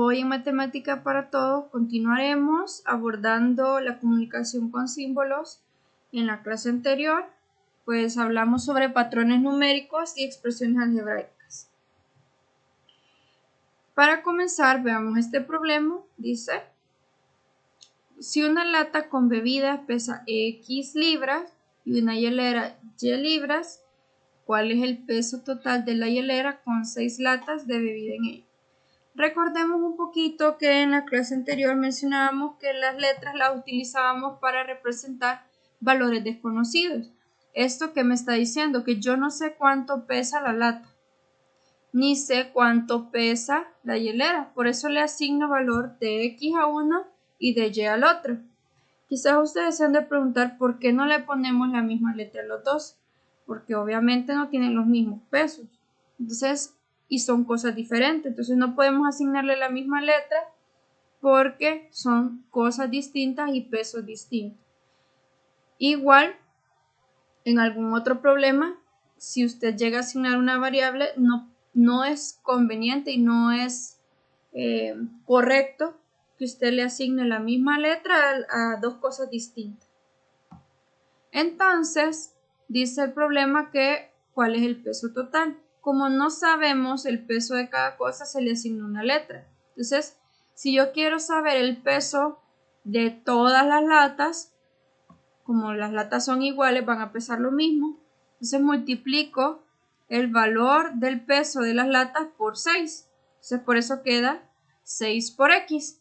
Hoy en Matemática para Todos continuaremos abordando la comunicación con símbolos. En la clase anterior, pues hablamos sobre patrones numéricos y expresiones algebraicas. Para comenzar, veamos este problema. Dice, si una lata con bebida pesa X libras y una hielera Y libras, ¿cuál es el peso total de la hielera con 6 latas de bebida en ella? Recordemos un poquito que en la clase anterior mencionábamos que las letras las utilizábamos para representar valores desconocidos. ¿Esto qué me está diciendo? Que yo no sé cuánto pesa la lata, ni sé cuánto pesa la hielera. Por eso le asigno valor de X a uno y de Y al otro. Quizás ustedes se han de preguntar por qué no le ponemos la misma letra a los dos. Porque obviamente no tienen los mismos pesos. Entonces, y son cosas diferentes, entonces no podemos asignarle la misma letra porque son cosas distintas y pesos distintos. Igual, en algún otro problema, si usted llega a asignar una variable, no es conveniente y no es correcto que usted le asigne la misma letra a dos cosas distintas. Entonces, dice el problema que ¿cuál es el peso total? Como no sabemos el peso de cada cosa, se le asigna una letra. Entonces, si yo quiero saber el peso de todas las latas, como las latas son iguales, van a pesar lo mismo. Entonces multiplico el valor del peso de las latas por 6. Entonces por eso queda 6 por X.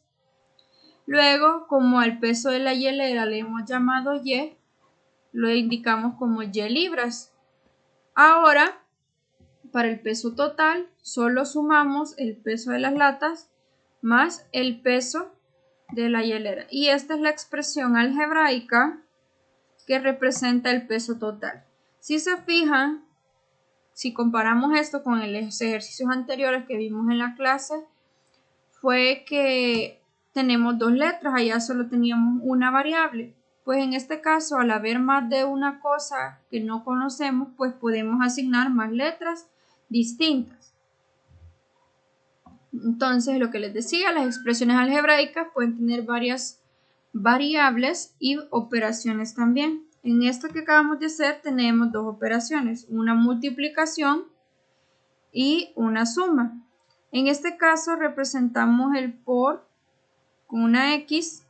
Luego, como al peso de la hielera le hemos llamado Y, lo indicamos como Y libras. Ahora, para el peso total, solo sumamos el peso de las latas más el peso de la hielera. Y esta es la expresión algebraica que representa el peso total. Si se fijan, si comparamos esto con los ejercicios anteriores que vimos en la clase, fue que tenemos dos letras, allá solo teníamos una variable. Pues en este caso, al haber más de una cosa que no conocemos, pues podemos asignar más letras distintas. Entonces, lo que les decía, las expresiones algebraicas pueden tener varias variables y operaciones también. En esto que acabamos de hacer tenemos dos operaciones, una multiplicación y una suma. En este caso representamos el por con una X,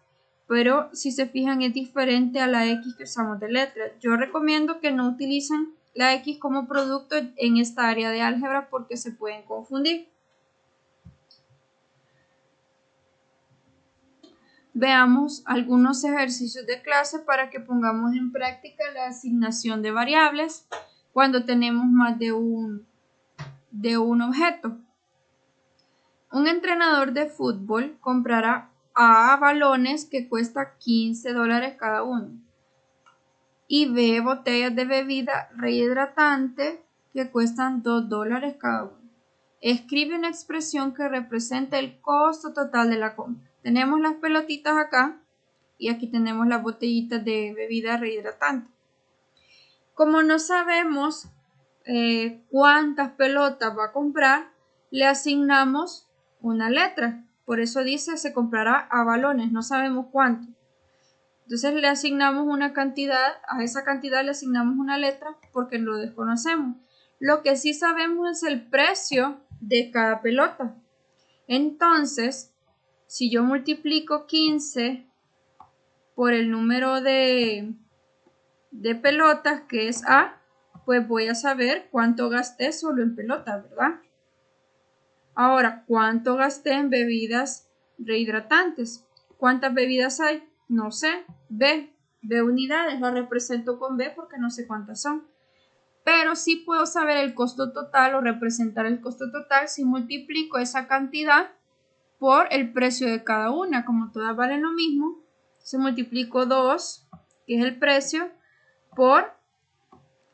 pero si se fijan es diferente a la X que usamos de letras. Yo recomiendo que no utilicen la X como producto en esta área de álgebra porque se pueden confundir. Veamos algunos ejercicios de clase para que pongamos en práctica la asignación de variables cuando tenemos más de un objeto. Un entrenador de fútbol comprará A balones que cuesta $15 cada uno y B botellas de bebida rehidratante que cuestan $2 cada uno. Escribe una expresión que represente el costo total de la compra. Tenemos las pelotitas acá y aquí tenemos las botellitas de bebida rehidratante. Como no sabemos cuántas pelotas va a comprar, le asignamos una letra. Por eso dice se comprará a balones, no sabemos cuánto. Entonces le asignamos una cantidad, a esa cantidad le asignamos una letra porque lo desconocemos. Lo que sí sabemos es el precio de cada pelota. Entonces, si yo multiplico 15 por el número de pelotas, que es A, pues voy a saber cuánto gasté solo en pelotas, ¿verdad? Ahora, ¿cuánto gasté en bebidas rehidratantes? ¿Cuántas bebidas hay? No sé. B unidades, lo represento con B porque no sé cuántas son. Pero sí puedo saber el costo total o representar el costo total si multiplico esa cantidad por el precio de cada una. Como todas valen lo mismo, se multiplico 2, que es el precio, por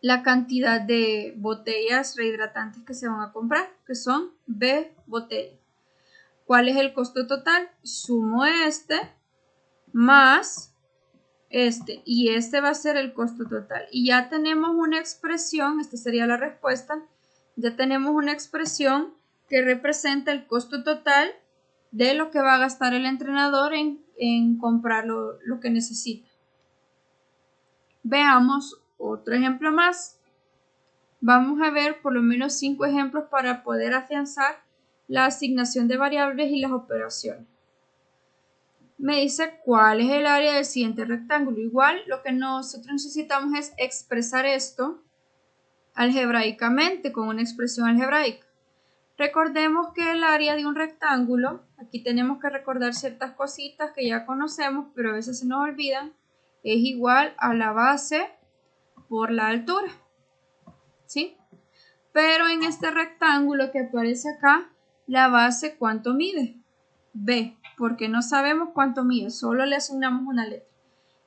la cantidad de botellas rehidratantes que se van a comprar, que son B botellas. ¿Cuál es el costo total? Sumo este más este y este va a ser el costo total. Y ya tenemos una expresión, esta sería la respuesta, ya tenemos una expresión que representa el costo total de lo que va a gastar el entrenador en comprar lo que necesita. Veamos otro ejemplo más. Vamos a ver por lo menos 5 ejemplos para poder afianzar la asignación de variables y las operaciones. Me dice cuál es el área del siguiente rectángulo. Igual lo que nosotros necesitamos es expresar esto algebraicamente con una expresión algebraica. Recordemos que el área de un rectángulo, aquí tenemos que recordar ciertas cositas que ya conocemos, pero a veces se nos olvidan, es igual a la base por la altura, ¿sí? Pero en este rectángulo que aparece acá, la base, ¿cuánto mide? B, porque no sabemos cuánto mide, solo le asignamos una letra.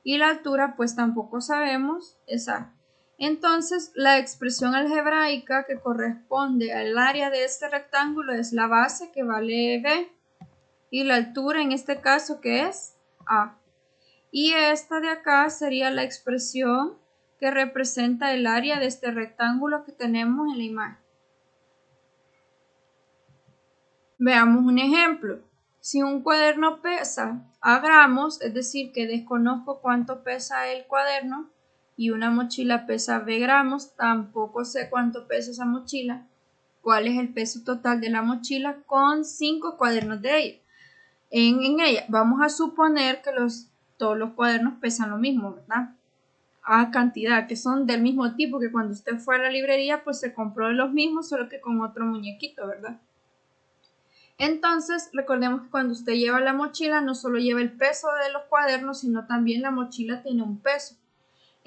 Y la altura, pues tampoco sabemos, es A. Entonces, la expresión algebraica que corresponde al área de este rectángulo es la base, que vale B, y la altura en este caso, que es A. Y esta de acá sería la expresión que representa el área de este rectángulo que tenemos en la imagen. Veamos un ejemplo. Si un cuaderno pesa a gramos, es decir, que desconozco cuánto pesa el cuaderno, y una mochila pesa B gramos, tampoco sé cuánto pesa esa mochila, cuál es el peso total de la mochila con 5 cuadernos de ella. En ella vamos a suponer que todos los cuadernos pesan lo mismo, ¿verdad? A cantidad, que son del mismo tipo, que cuando usted fue a la librería pues se compró los mismos, solo que con otro muñequito, ¿verdad? Entonces, recordemos que cuando usted lleva la mochila, no solo lleva el peso de los cuadernos, sino también la mochila tiene un peso.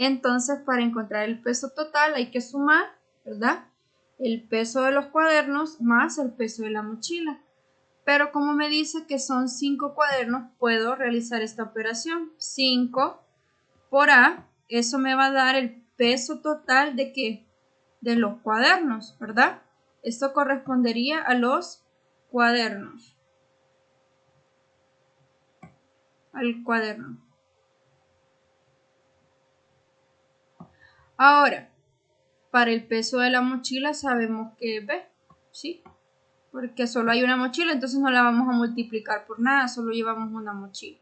Entonces, para encontrar el peso total hay que sumar, ¿verdad? El peso de los cuadernos más el peso de la mochila. Pero como me dice que son 5 cuadernos, puedo realizar esta operación. 5 por A, eso me va a dar el peso total ¿de qué? De los cuadernos, ¿verdad? Esto correspondería a los cuadernos. Al cuaderno. Ahora, para el peso de la mochila sabemos que es B, ¿sí? Porque solo hay una mochila, entonces no la vamos a multiplicar por nada, solo llevamos una mochila.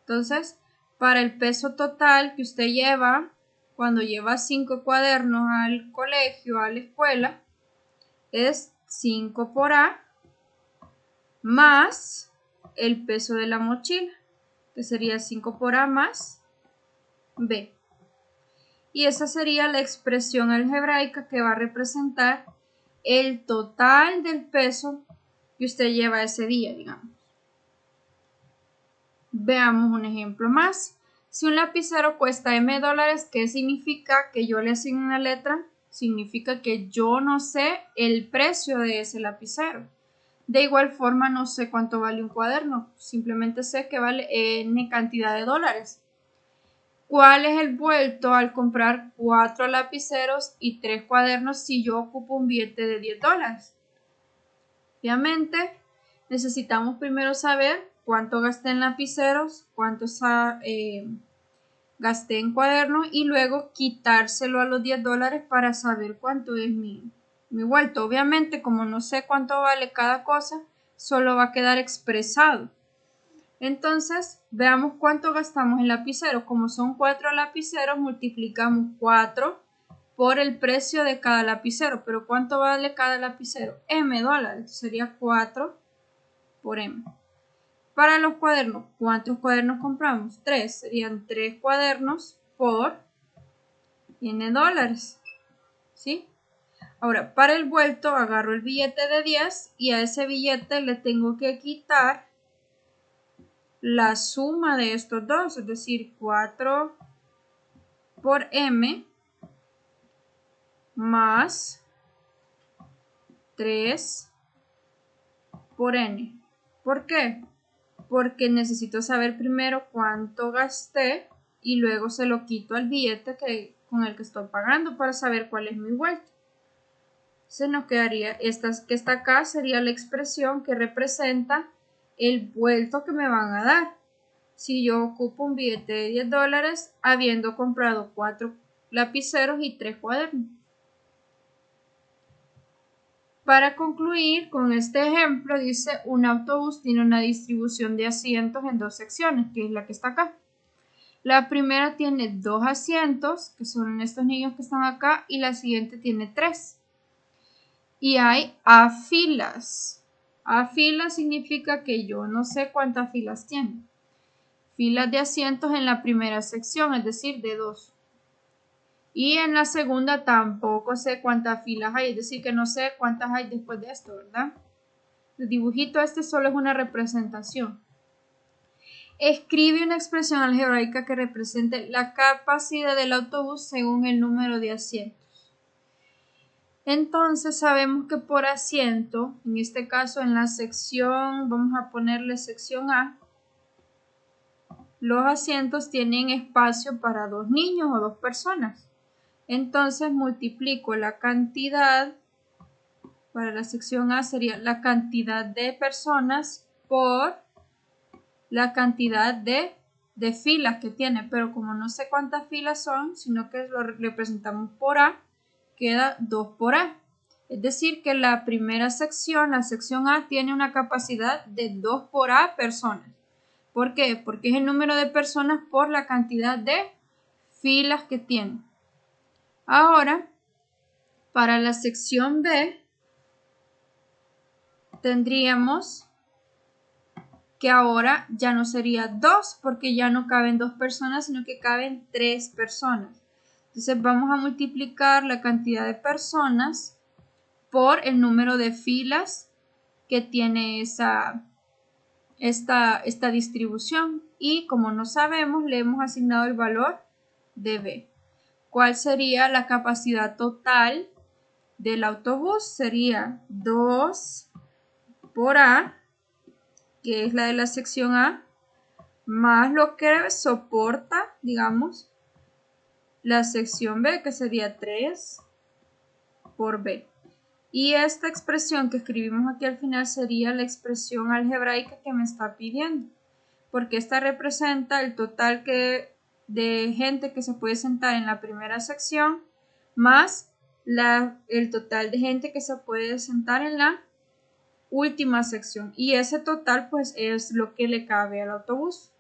Entonces, para el peso total que usted lleva, cuando lleva 5 cuadernos al colegio, a la escuela, es 5 por A más el peso de la mochila, que sería 5 por A más B. Y esa sería la expresión algebraica que va a representar el total del peso que usted lleva ese día, digamos. Veamos un ejemplo más. Si un lapicero cuesta M dólares, ¿qué significa? Que yo le asigno una letra. Significa que yo no sé el precio de ese lapicero. De igual forma, no sé cuánto vale un cuaderno. Simplemente sé que vale N cantidad de dólares. ¿Cuál es el vuelto al comprar 4 lapiceros y 3 cuadernos si yo ocupo un billete de 10 dólares? Obviamente, necesitamos primero saber cuánto gasté en lapiceros, cuánto gasté en cuadernos y luego quitárselo a los 10 dólares para saber cuánto es mi vuelto. Obviamente, como no sé cuánto vale cada cosa, solo va a quedar expresado. Entonces, veamos cuánto gastamos en lapicero. Como son 4 lapiceros, multiplicamos 4 por el precio de cada lapicero. Pero ¿cuánto vale cada lapicero? M dólares. Sería 4 por M. Para los cuadernos, ¿cuántos cuadernos compramos? 3. Serían 3 cuadernos por N dólares. ¿Sí? Ahora, para el vuelto, agarro el billete de 10 y a ese billete le tengo que quitar la suma de estos dos, es decir, 4 por M más 3 por N. ¿Por qué? Porque necesito saber primero cuánto gasté y luego se lo quito al billete con el que estoy pagando para saber cuál es mi vuelta. Se nos quedaría esta que está acá, sería la expresión que representa el vuelto que me van a dar. Si yo ocupo un billete de 10 dólares habiendo comprado 4 lapiceros y 3 cuadernos. Para concluir con este ejemplo, dice un autobús tiene una distribución de asientos en dos secciones, que es la que está acá. La primera tiene 2 asientos, que son estos niños que están acá, y la siguiente tiene 3. Y hay A filas. A filas significa que yo no sé cuántas filas tiene. Filas de asientos en la primera sección, es decir, de 2. Y en la segunda tampoco sé cuántas filas hay, es decir, que no sé cuántas hay después de esto, ¿verdad? El dibujito este solo es una representación. Escribe una expresión algebraica que represente la capacidad del autobús según el número de asientos. Entonces sabemos que por asiento, en este caso en la sección, vamos a ponerle sección A, los asientos tienen espacio para 2 niños o 2 personas. Entonces multiplico la cantidad, para la sección A sería la cantidad de personas por la cantidad de filas que tiene, pero como no sé cuántas filas son, sino que lo representamos por A, queda 2 por A. Es decir, que la primera sección, la sección A, tiene una capacidad de 2 por A personas. ¿Por qué? Porque es el número de personas por la cantidad de filas que tiene. Ahora, para la sección B, tendríamos que ahora ya no sería 2 porque ya no caben 2 personas, sino que caben 3 personas. Entonces vamos a multiplicar la cantidad de personas por el número de filas que tiene esta distribución. Y como no sabemos, le hemos asignado el valor de B. ¿Cuál sería la capacidad total del autobús? Sería 2 por A, que es la de la sección A, más lo que soporta, digamos, la sección B, que sería 3 por B. Y esta expresión que escribimos aquí al final sería la expresión algebraica que me está pidiendo, porque esta representa el total de gente que se puede sentar en la primera sección más el total de gente que se puede sentar en la última sección. Y ese total pues es lo que le cabe al autobús.